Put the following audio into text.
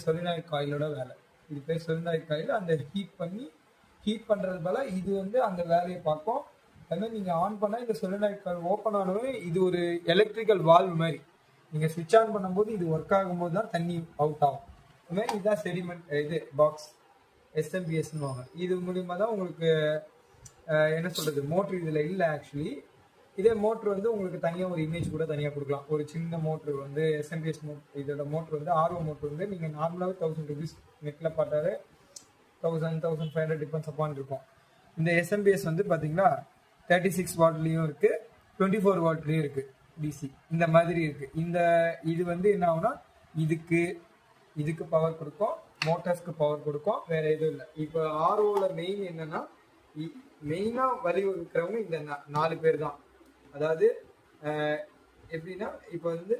Solenoid காயிலோட வேலை. இது பேர் சொலினாய்ட் காயில். அந்த ஹீட் பண்றது போல இது வந்து அந்த வேலையை பார்க்கும். அதுமாதிரி நீங்க ஆன் பண்ணா இந்த சொலினாய்ட் காயில் ஓப்பன் ஆனவே இது ஒரு எலக்ட்ரிக்கல் வால்வ் மாதிரி. நீங்க சுவிட்ச் ஆன் பண்ணும்போது இது ஒர்க் ஆகும்போது தான் தண்ணி அவுட் ஆகும். அதுமாதிரி இதுதான் செடிமெண்ட் இது பாக்ஸ் SMPSன்னு. இது மூலியமா தான் உங்களுக்கு என்ன சொல்றது, மோட்ரு இதுல இல்லை ஆக்சுவலி. இதே மோட்ரு வந்து உங்களுக்கு தனியாக ஒரு இமேஜ் கூட தனியாக கொடுக்கலாம். ஒரு சின்ன மோட்ரு வந்து SMPS இதோட மோட்ரு வந்து RO மோட்ரு வந்து நீங்கள் நார்மலாகவே 1000 rupees நெட்டில் பார்த்தாலே 1000-1500 டிபெண்ட்ஸ் அப்பான் இருக்கும். இந்த SMPS வந்து பார்த்தீங்கன்னா 36 வாட்லேயும் இருக்குது, 24 வாட்லேயும் இருக்குது, DC இந்த மாதிரி இருக்குது. இது வந்து என்ன ஆகுனா இதுக்கு பவர் கொடுக்கும், மோட்டார்ஸ்க்கு பவர் கொடுக்கும், வேற எதுவும் இல்லை. இப்போ ROவில் மெயின் என்னன்னா, மெயினாக வலியுறுத்துறவங்க இந்த 4 பேர் தான். அதாவது எப்படின்னா இப்போ வந்து